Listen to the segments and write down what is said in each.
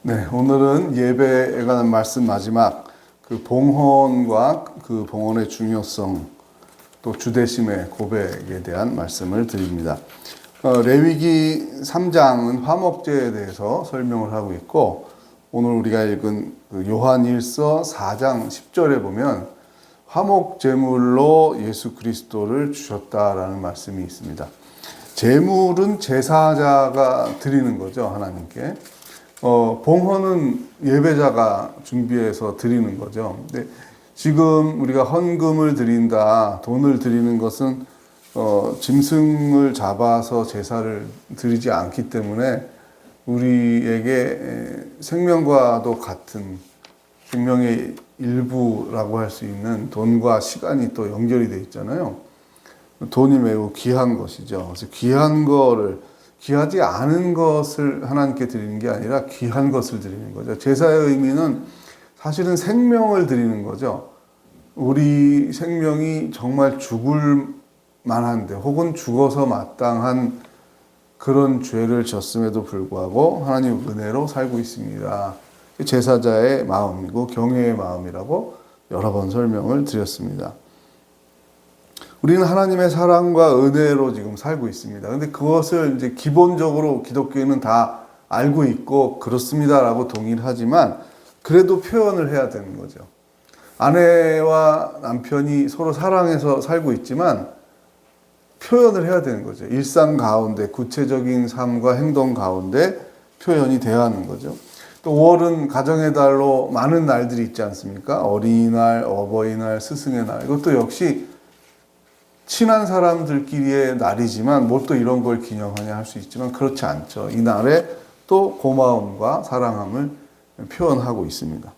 네, 오늘은 예배에 관한 말씀 마지막 그 봉헌과 그 봉헌의 중요성 또 주대심의 고백에 대한 말씀을 드립니다. 레위기 3장은 화목제에 대해서 설명을 하고 있고 오늘 우리가 읽은 그 요한일서 4장 10절에 보면 화목제물로 예수 그리스도를 주셨다라는 말씀이 있습니다. 제물은 제사자가 드리는 거죠, 하나님께. 봉헌은 예배자가 준비해서 드리는 거죠. 근데 지금 우리가 헌금을 드린다, 돈을 드리는 것은 짐승을 잡아서 제사를 드리지 않기 때문에 우리에게 생명과도 같은 생명의 일부라고 할 수 있는 돈과 시간이 또 연결이 되어 있잖아요. 돈이 매우 귀한 것이죠. 그래서 귀하지 않은 것을 하나님께 드리는 게 아니라 귀한 것을 드리는 거죠. 제사의 의미는 사실은 생명을 드리는 거죠. 우리 생명이 정말 죽을 만한데 혹은 죽어서 마땅한 그런 죄를 졌음에도 불구하고 하나님 은혜로 살고 있습니다. 제사자의 마음이고 경외의 마음이라고 여러 번 설명을 드렸습니다. 우리는 하나님의 사랑과 은혜로 지금 살고 있습니다. 근데 그것을 이제 기본적으로 기독교인은 다 알고 있고 그렇습니다라고 동의를 하지만 그래도 표현을 해야 되는 거죠. 아내와 남편이 서로 사랑해서 살고 있지만 표현을 해야 되는 거죠. 일상 가운데 구체적인 삶과 행동 가운데 표현이 돼야 하는 거죠. 또 5월은 가정의 달로 많은 날들이 있지 않습니까? 어린이날, 어버이날, 스승의 날. 이것도 역시 친한 사람들끼리의 날이지만 뭘 또 이런 걸 기념하냐 할 수 있지만 그렇지 않죠. 이 날에 또 고마움과 사랑함을 표현하고 있습니다.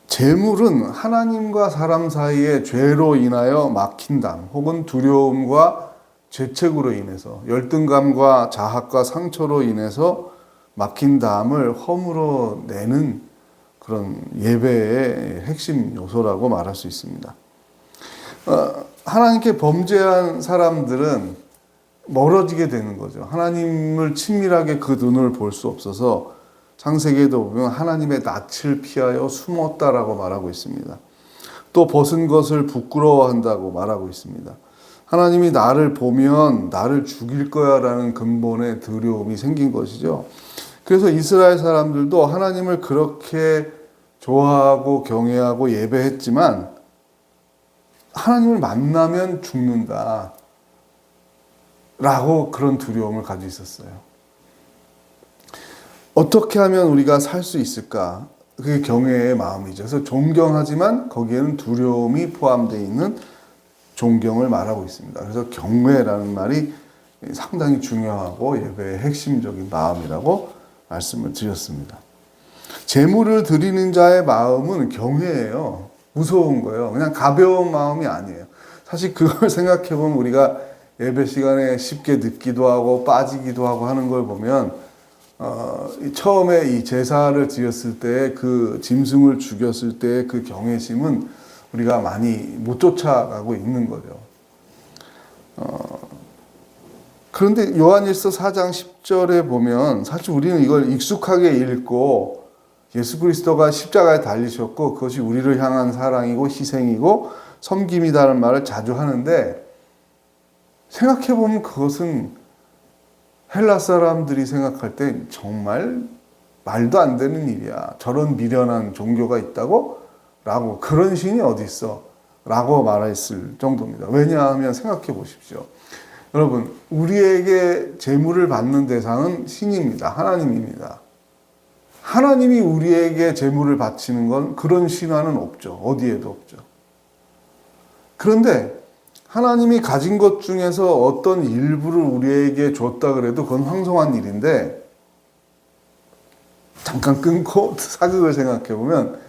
재물은 하나님과 사람 사이의 죄로 인하여 막힌담 혹은 두려움과 죄책으로 인해서 열등감과 자학과 상처로 인해서 막힌 담을 허물어 내는 그런 예배의 핵심 요소라고 말할 수 있습니다. 하나님께 범죄한 사람들은 멀어지게 되는 거죠. 하나님을 친밀하게 그 눈을 볼 수 없어서 창세기에도 보면 하나님의 낯을 피하여 숨었다라고 말하고 있습니다. 또 벗은 것을 부끄러워한다고 말하고 있습니다. 하나님이 나를 보면 나를 죽일 거야 라는 근본의 두려움이 생긴 것이죠. 그래서 이스라엘 사람들도 하나님을 그렇게 좋아하고 경외하고 예배했지만 하나님을 만나면 죽는다 라고 그런 두려움을 가지고 있었어요. 어떻게 하면 우리가 살 수 있을까? 그게 경외의 마음이죠. 그래서 존경하지만 거기에는 두려움이 포함되어 있는 존경을 말하고 있습니다. 그래서 경외라는 말이 상당히 중요하고 예배의 핵심적인 마음이라고 말씀을 드렸습니다. 제물을 드리는 자의 마음은 경외예요. 무서운 거예요. 그냥 가벼운 마음이 아니에요. 사실 그걸 생각해 보면 우리가 예배 시간에 쉽게 늦기도 하고 빠지기도 하고 하는 걸 보면 처음에 이 제사를 드렸을 때 그 짐승을 죽였을 때 그 경외심은 우리가 많이 못 쫓아가고 있는 거죠. 그런데 요한일서 4장 10절에 보면 사실 우리는 이걸 익숙하게 읽고 예수 그리스도가 십자가에 달리셨고 그것이 우리를 향한 사랑이고 희생이고 섬김이다라는 말을 자주 하는데 생각해보면 그것은 헬라 사람들이 생각할 때 정말 말도 안 되는 일이야. 저런 미련한 종교가 있다고? 라고 그런 신이 어디 있어? 라고 말했을 정도입니다. 왜냐하면 생각해 보십시오. 여러분 우리에게 제물을 받는 대상은 신입니다. 하나님입니다. 하나님이 우리에게 제물을 바치는 건 그런 신화는 없죠. 어디에도 없죠. 그런데 하나님이 가진 것 중에서 어떤 일부를 우리에게 줬다 그래도 그건 황송한 일인데 잠깐 끊고 사극을 생각해 보면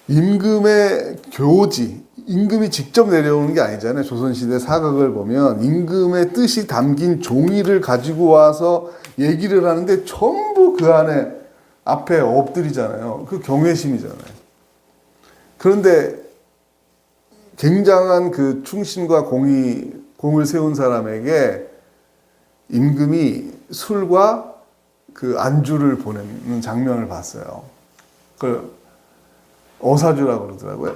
임금의 교지, 임금이 직접 내려오는 게 아니잖아요. 조선시대 사극을 보면 임금의 뜻이 담긴 종이를 가지고 와서 얘기를 하는데 전부 그 안에 앞에 엎드리잖아요. 그 경외심이잖아요. 그런데 굉장한 그 충신과 공을 세운 사람에게 임금이 술과 그 안주를 보내는 장면을 봤어요. 그 어사주라고 그러더라고요.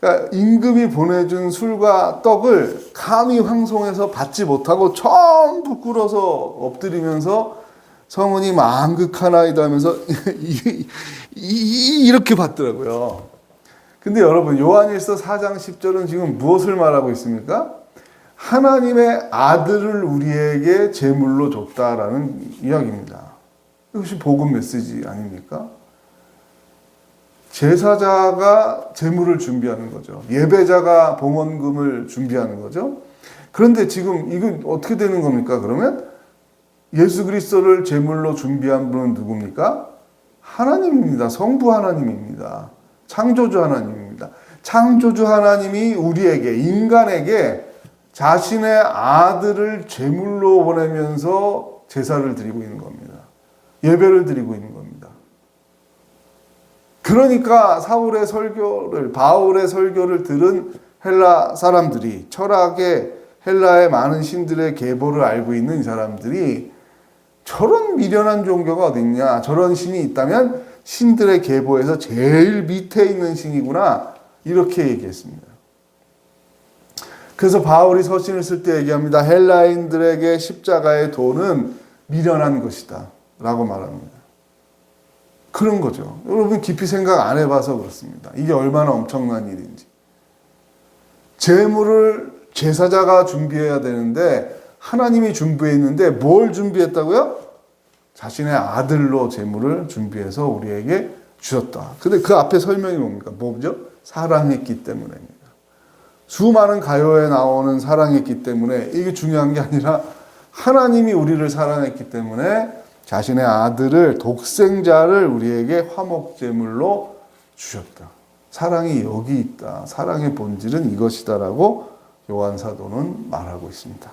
그러니까 임금이 보내준 술과 떡을 감히 황송해서 받지 못하고 전부 꿇어서 엎드리면서 성은이 만극하나이다 하면서 이렇게 받더라고요. 근데 여러분 요한일서 4장 10절은 지금 무엇을 말하고 있습니까? 하나님의 아들을 우리에게 제물로 줬다라는 이야기입니다. 이것이 복음 메시지 아닙니까? 제사자가 제물을 준비하는 거죠. 예배자가 봉헌금을 준비하는 거죠. 그런데 지금 이건 어떻게 되는 겁니까? 그러면 예수 그리스도를 제물로 준비한 분은 누굽니까? 하나님입니다. 성부 하나님입니다. 창조주 하나님입니다. 창조주 하나님이 우리에게, 인간에게 자신의 아들을 제물로 보내면서 제사를 드리고 있는 겁니다. 예배를 드리고 있는 겁니다. 그러니까 바울의 설교를 들은 헬라 사람들이, 철학의 헬라의 많은 신들의 계보를 알고 있는 이 사람들이 저런 미련한 종교가 어디 있냐, 저런 신이 있다면 신들의 계보에서 제일 밑에 있는 신이구나, 이렇게 얘기했습니다. 그래서 바울이 서신을 쓸 때 얘기합니다. 헬라인들에게 십자가의 도는 미련한 것이다 라고 말합니다. 그런 거죠. 여러분 깊이 생각 안 해봐서 그렇습니다. 이게 얼마나 엄청난 일인지. 제물을 제사자가 준비해야 되는데 하나님이 준비했는데 뭘 준비했다고요? 자신의 아들로 제물을 준비해서 우리에게 주셨다. 근데 그 앞에 설명이 뭡니까? 뭐죠? 사랑했기 때문입니다. 수많은 가요에 나오는 사랑했기 때문에, 이게 중요한 게 아니라 하나님이 우리를 사랑했기 때문에 자신의 아들을, 독생자를 우리에게 화목제물로 주셨다. 사랑이 여기 있다. 사랑의 본질은 이것이다라고 요한 사도는 말하고 있습니다.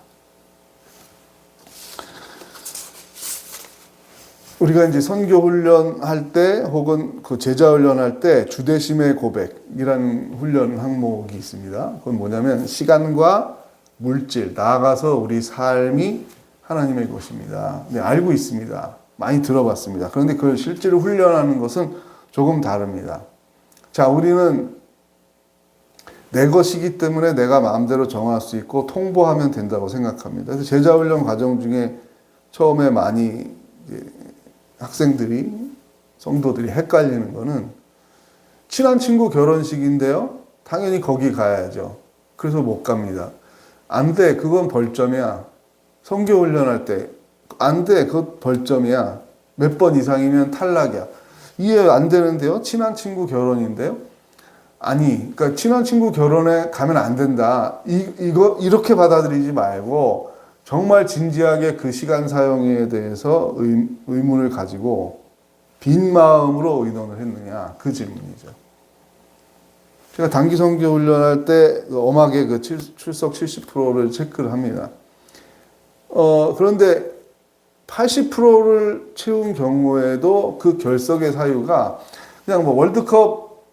우리가 이제 선교 훈련할 때 혹은 그 제자 훈련할 때 주대심의 고백이라는 훈련 항목이 있습니다. 그건 뭐냐면 시간과 물질, 나아가서 우리 삶이 하나님의 것입니다. 네, 알고 있습니다. 많이 들어봤습니다. 그런데 그걸 실제로 훈련하는 것은 조금 다릅니다. 자, 우리는 내 것이기 때문에 내가 마음대로 정할 수 있고 통보하면 된다고 생각합니다. 그래서 제자훈련 과정 중에 처음에 많이 학생들이, 성도들이 헷갈리는 거는 친한 친구 결혼식인데요. 당연히 거기 가야죠. 그래서 못 갑니다. 안 돼. 그건 벌점이야. 선교 훈련할 때 안 돼. 그건 벌점이야. 몇 번 이상이면 탈락이야. 이해 안 되는데요. 친한 친구 결혼인데요. 아니, 그러니까 친한 친구 결혼에 가면 안 된다. 이거 이렇게 받아들이지 말고 정말 진지하게 그 시간 사용에 대해서 의문을 가지고 빈 마음으로 의논을 했느냐, 그 질문이죠. 제가 단기 선교 훈련할 때 엄하게 그 출석 70%를 체크를 합니다. 그런데 80%를 채운 경우에도 그 결석의 사유가 그냥 뭐 월드컵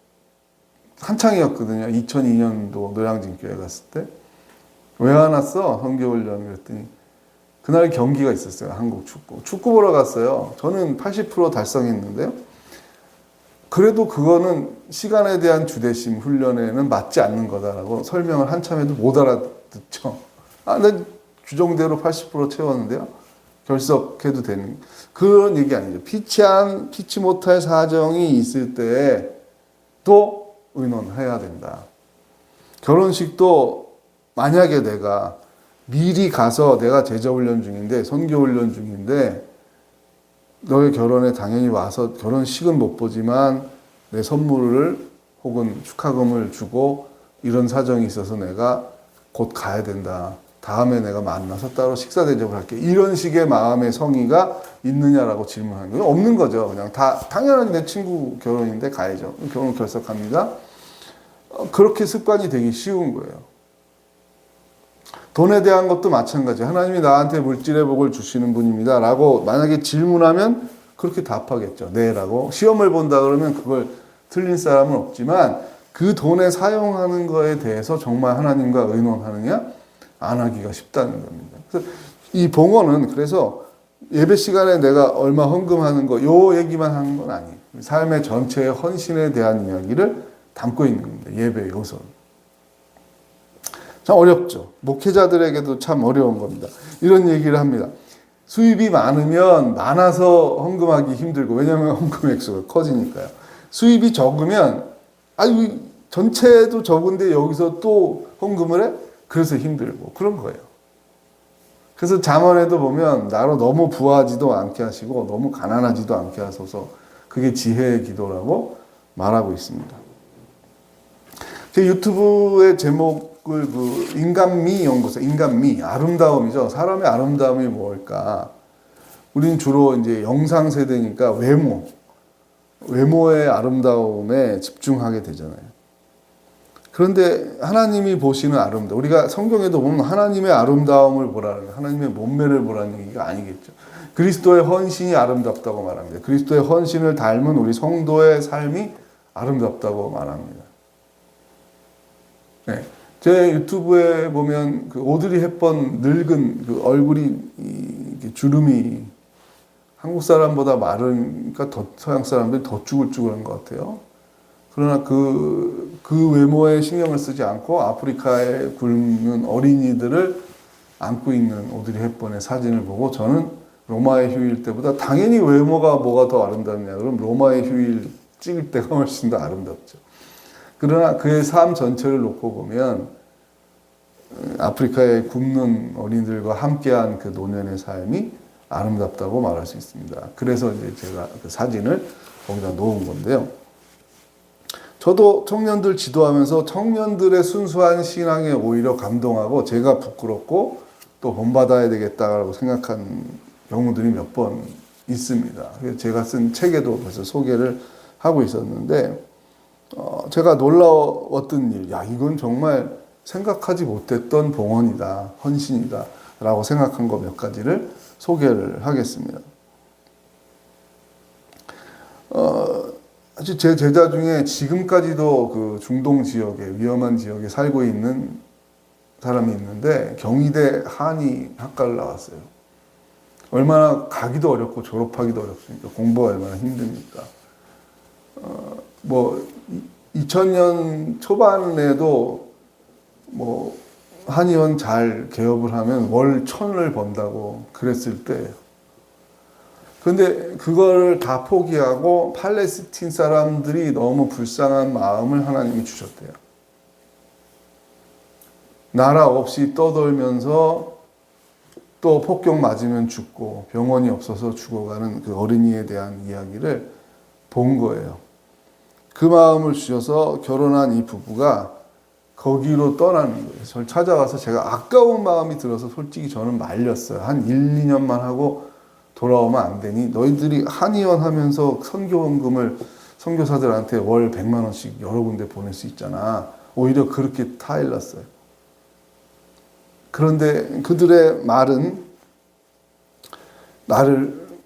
한창이었거든요. 2002년도 노량진교회 갔을 때. 왜 안 왔어? 선교훈련. 그랬더니 그날 경기가 있었어요. 한국 축구 보러 갔어요. 저는 80% 달성했는데요. 그래도 그거는 시간에 대한 주대심 훈련에는 맞지 않는 거다라고 설명을 한참 해도 못 알아듣죠. 난 규정대로 80% 채웠는데요. 결석해도 되는 그런 얘기 아니죠. 피치 못할 사정이 있을 때에 또 의논해야 된다. 결혼식도 만약에 내가 미리 가서 내가 제자훈련 중인데, 선교훈련 중인데 너의 결혼에 당연히 와서 결혼식은 못 보지만 내 선물을 혹은 축하금을 주고 이런 사정이 있어서 내가 곧 가야 된다. 다음에 내가 만나서 따로 식사 대접을 할게. 이런 식의 마음의 성의가 있느냐라고 질문하는 거예요. 없는 거죠. 그냥 당연히 내 친구 결혼인데 가야죠. 결혼 결석합니다. 그렇게 습관이 되기 쉬운 거예요. 돈에 대한 것도 마찬가지. 하나님이 나한테 물질의 복을 주시는 분입니다. 라고 만약에 질문하면 그렇게 답하겠죠. 네. 라고. 시험을 본다 그러면 그걸 틀린 사람은 없지만 그 돈에 사용하는 거에 대해서 정말 하나님과 의논하느냐? 안 하기가 쉽다는 겁니다. 그래서 이 봉헌은 그래서 예배 시간에 내가 얼마 헌금하는 거, 요 얘기만 하는 건 아니에요. 삶의 전체의 헌신에 대한 이야기를 담고 있는 겁니다. 예배 요소. 참 어렵죠. 목회자들에게도 참 어려운 겁니다. 이런 얘기를 합니다. 수입이 많으면 많아서 헌금하기 힘들고, 왜냐하면 헌금 액수가 커지니까요. 수입이 적으면, 아유, 전체도 적은데 여기서 또 헌금을 해? 그래서 힘들고, 그런 거예요. 그래서 잠언에도 보면 나로 너무 부하지도 않게 하시고 너무 가난하지도 않게 하소서, 그게 지혜의 기도라고 말하고 있습니다. 제 유튜브의 제목을 인간미 연구소, 인간미, 아름다움이죠. 사람의 아름다움이 뭘까? 우리는 주로 이제 영상 세대니까 외모의 아름다움에 집중하게 되잖아요. 그런데 하나님이 보시는 아름다움, 우리가 성경에도 보면 하나님의 아름다움을 보라는, 하나님의 몸매를 보라는 얘기가 아니겠죠. 그리스도의 헌신이 아름답다고 말합니다. 그리스도의 헌신을 닮은 우리 성도의 삶이 아름답다고 말합니다. 네. 제 유튜브에 보면 그 오드리 헵번 늙은 그 얼굴이 주름이 한국 사람보다 마르니까 더 서양 사람들이 더 쭈글쭈글한 것 같아요. 그러나 그 외모에 신경을 쓰지 않고 아프리카에 굶는 어린이들을 안고 있는 오드리 헵번의 사진을 보고 저는 로마의 휴일 때보다 당연히 외모가 뭐가 더 아름답냐, 그럼 로마의 휴일 찍을 때가 훨씬 더 아름답죠. 그러나 그의 삶 전체를 놓고 보면 아프리카에 굶는 어린이들과 함께한 그 노년의 삶이 아름답다고 말할 수 있습니다. 그래서 이제 제가 그 사진을 거기다 놓은 건데요. 저도 청년들 지도하면서 청년들의 순수한 신앙에 오히려 감동하고 제가 부끄럽고 또 본받아야 되겠다라고 생각한 경우들이 몇 번 있습니다. 그래서 제가 쓴 책에도 벌써 소개를 하고 있었는데, 제가 놀라웠던 일, 야, 이건 정말 생각하지 못했던 봉헌이다, 헌신이다 라고 생각한 거 몇 가지를 소개를 하겠습니다. 사실 제 제자 중에 지금까지도 그 중동 지역에, 위험한 지역에 살고 있는 사람이 있는데 경희대 한의학과를 나왔어요. 얼마나 가기도 어렵고 졸업하기도 어렵습니까? 공부가 얼마나 힘듭니까? 2000년 초반에도 한의원 잘 개업을 하면 월 1,000을 번다고 그랬을 때예요. 그런데 그걸 다 포기하고 팔레스틴 사람들이 너무 불쌍한 마음을 하나님이 주셨대요. 나라 없이 떠돌면서 또 폭격 맞으면 죽고 병원이 없어서 죽어가는 그 어린이에 대한 이야기를 본 거예요. 그 마음을 주셔서 결혼한 이 부부가 거기로 떠나는 거예요. 저를 찾아와서 제가 아까운 마음이 들어서 솔직히 저는 말렸어요. 한 1, 2년만 하고 돌아오면 안 되니? 너희들이 한의원 하면서 선교원금을 선교사들한테 월 100만 원씩 여러 군데 보낼 수 있잖아. 오히려 그렇게 타일났어요. 그런데 그들의 말은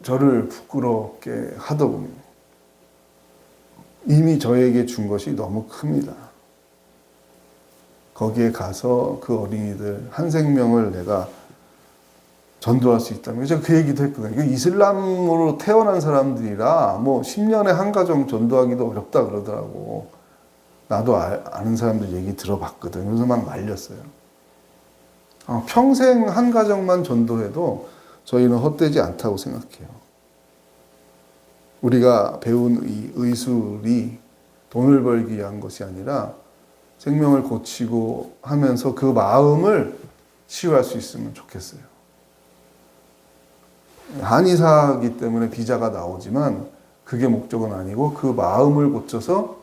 저를 부끄럽게 하더군요. 이미 저에게 준 것이 너무 큽니다. 거기에 가서 그 어린이들 한 생명을 내가 전도할 수 있다면, 제가 그 얘기도 했거든요. 이슬람으로 태어난 사람들이라 10년에 한 가정 전도하기도 어렵다 그러더라고. 나도 아는 사람들 얘기 들어봤거든. 그래서 막 말렸어요. 평생 한 가정만 전도해도 저희는 헛되지 않다고 생각해요. 우리가 배운 이 의술이 돈을 벌기 위한 것이 아니라 생명을 고치고 하면서 그 마음을 치유할 수 있으면 좋겠어요. 한의사이기 때문에 비자가 나오지만 그게 목적은 아니고 그 마음을 고쳐서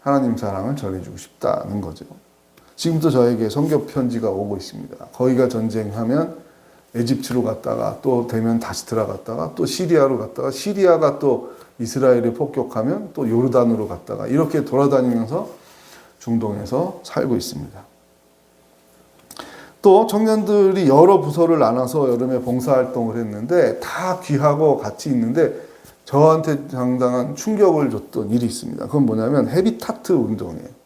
하나님 사랑을 전해주고 싶다는 거죠. 지금도 저에게 선교 편지가 오고 있습니다. 거기가 전쟁하면 에집트로 갔다가 또 되면 다시 들어갔다가 또 시리아로 갔다가 시리아가 또 이스라엘이 폭격하면 또 요르단으로 갔다가 이렇게 돌아다니면서 중동에서 살고 있습니다. 또 청년들이 여러 부서를 나눠서 여름에 봉사활동을 했는데 다 귀하고 같이 있는데 저한테 상당한 충격을 줬던 일이 있습니다. 그건 뭐냐면 헤비타트 운동이에요.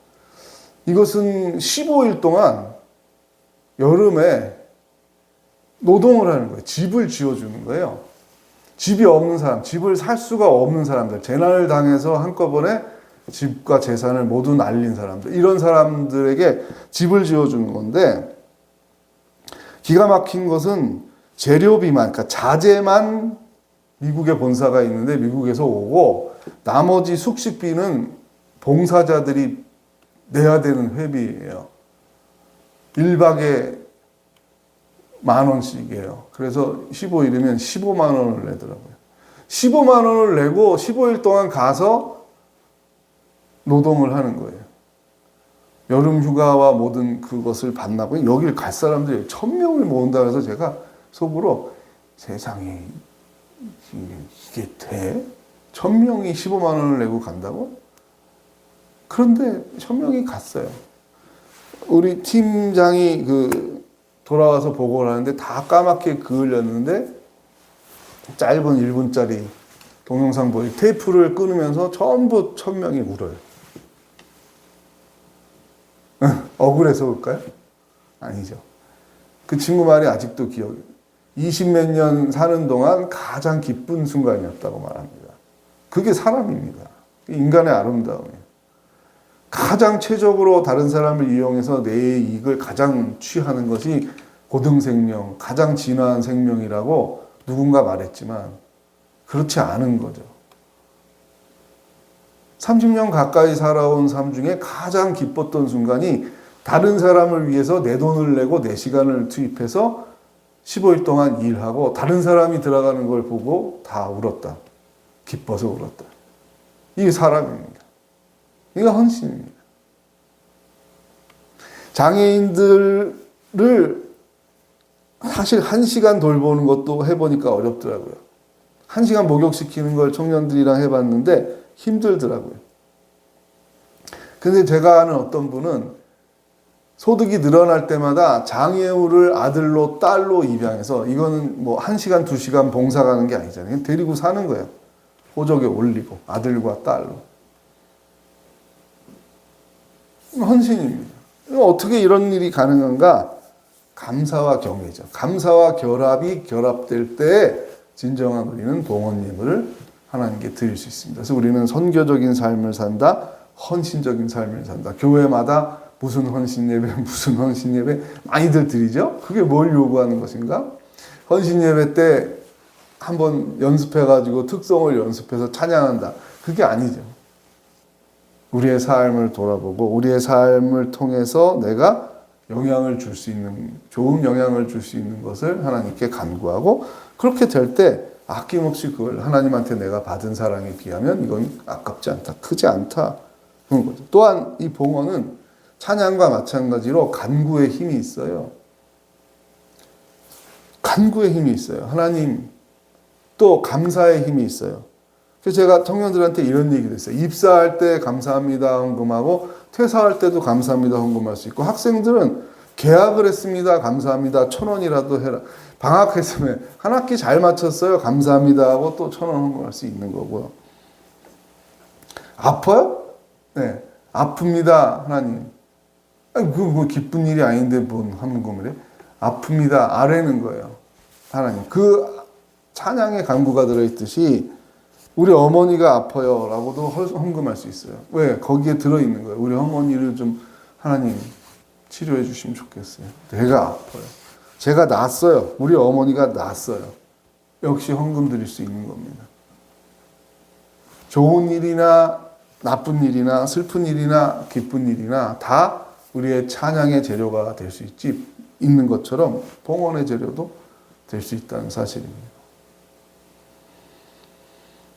이것은 15일 동안 여름에 노동을 하는 거예요. 집을 지어주는 거예요. 집이 없는 사람, 집을 살 수가 없는 사람들, 재난을 당해서 한꺼번에 집과 재산을 모두 날린 사람들, 이런 사람들에게 집을 지어주는 건데, 기가 막힌 것은 재료비만, 그러니까 자재만 미국에 본사가 있는데 미국에서 오고, 나머지 숙식비는 봉사자들이 내야 되는 회비예요. 1박에 10,000원씩이에요. 그래서 15일이면 15만 원을 내더라고요. 15만 원을 내고 15일 동안 가서 노동을 하는 거예요. 여름 휴가와 모든 그것을 반납을, 여길 갈 사람들이 1,000명을 모은다 그래서 제가 속으로, 세상에 이게 돼? 1,000명이 15만 원을 내고 간다고? 그런데 1,000명이 갔어요. 우리 팀장이 돌아와서 보고를 하는데 다 까맣게 그을렸는데, 짧은 1분짜리 동영상 보이 테이프를 끊으면서 전부 1,000명이 울어요. 억울해서 울까요? 아니죠. 그 친구 말이 아직도 기억이, 20몇 년 사는 동안 가장 기쁜 순간이었다고 말합니다. 그게 사람입니다. 인간의 아름다움이에요. 가장 최적으로 다른 사람을 이용해서 내 이익을 가장 취하는 것이 고등생명, 가장 진화한 생명이라고 누군가 말했지만 그렇지 않은 거죠. 30년 가까이 살아온 삶 중에 가장 기뻤던 순간이 다른 사람을 위해서 내 돈을 내고 내 시간을 투입해서 15일 동안 일하고 다른 사람이 들어가는 걸 보고 다 울었다. 기뻐서 울었다. 이게 사람입니다. 이게 헌신입니다. 장애인들을 사실 1시간 돌보는 것도 해보니까 어렵더라고요. 1시간 목욕시키는 걸 청년들이랑 해봤는데 힘들더라고요. 근데 제가 아는 어떤 분은 소득이 늘어날 때마다 장애우를 아들로 딸로 입양해서, 이거는 뭐 1시간 2시간 봉사 가는 게 아니잖아요. 데리고 사는 거예요. 호적에 올리고 아들과 딸로. 헌신입니다. 어떻게 이런 일이 가능한가? 감사와 경외죠. 감사와 결합이 결합될 때 진정한 우리는 봉헌 예물을 하나님께 드릴 수 있습니다. 그래서 우리는 선교적인 삶을 산다, 헌신적인 삶을 산다. 교회마다 무슨 헌신 예배, 무슨 헌신 예배 많이들 드리죠. 그게 뭘 요구하는 것인가? 헌신 예배 때 한번 연습해가지고 특성을 연습해서 찬양한다. 그게 아니죠. 우리의 삶을 돌아보고 우리의 삶을 통해서 내가 영향을 줄 수 있는, 좋은 영향을 줄 수 있는 것을 하나님께 간구하고, 그렇게 될 때 아낌없이 그걸 하나님한테 내가 받은 사랑에 비하면 이건 아깝지 않다, 크지 않다 그런 거죠. 또한 이 봉헌은 찬양과 마찬가지로 간구의 힘이 있어요. 간구의 힘이 있어요. 하나님, 또 감사의 힘이 있어요. 그래서 제가 청년들한테 이런 얘기를 했어요. 입사할 때 감사합니다 헌금하고 퇴사할 때도 감사합니다 헌금할 수 있고, 학생들은 계약을 했습니다 감사합니다 1,000원이라도 해라. 방학했으면 한 학기 잘 마쳤어요 감사합니다 하고 또 1,000원 헌금할 수 있는 거고요. 아파요? 네, 아픕니다 하나님. 아니, 뭐 기쁜 일이 아닌데 뭔 헌금을 해? 아픕니다 아래는 거예요. 하나님, 그 찬양의 간구가 들어있듯이 우리 어머니가 아파요 라고도 헌금할 수 있어요. 왜? 거기에 들어있는 거예요. 우리 어머니를 좀 하나님 치료해 주시면 좋겠어요. 내가 아파요. 제가 낫어요. 우리 어머니가 낫어요. 역시 헌금 드릴 수 있는 겁니다. 좋은 일이나 나쁜 일이나 슬픈 일이나 기쁜 일이나 다 우리의 찬양의 재료가 될 수 있는 것처럼 봉헌의 재료도 될 수 있다는 사실입니다.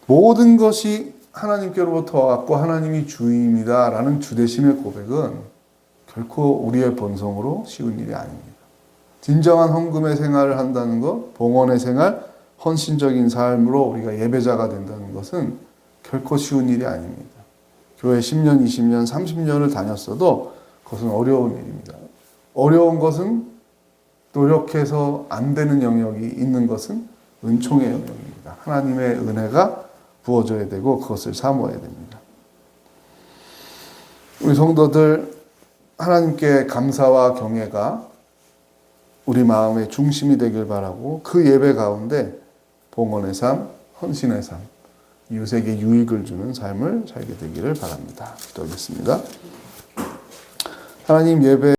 모든 것이 하나님께로부터 왔고 하나님이 주인입니다 라는 주대심의 고백은 결코 우리의 본성으로 쉬운 일이 아닙니다. 진정한 헌금의 생활을 한다는 것, 봉헌의 생활, 헌신적인 삶으로 우리가 예배자가 된다는 것은 결코 쉬운 일이 아닙니다. 교회 10년, 20년, 30년을 다녔어도 그것은 어려운 일입니다. 어려운 것은 노력해서 안 되는 영역이 있는 것은 은총의 영역입니다. 하나님의 은혜가 부어져야 되고 그것을 사모해야 됩니다. 우리 성도들, 하나님께 감사와 경외가 우리 마음의 중심이 되길 바라고, 그 예배 가운데 봉헌의 삶, 헌신의 삶, 이웃에게 유익을 주는 삶을 살게 되기를 바랍니다. 기도하겠습니다. 하나님, 예배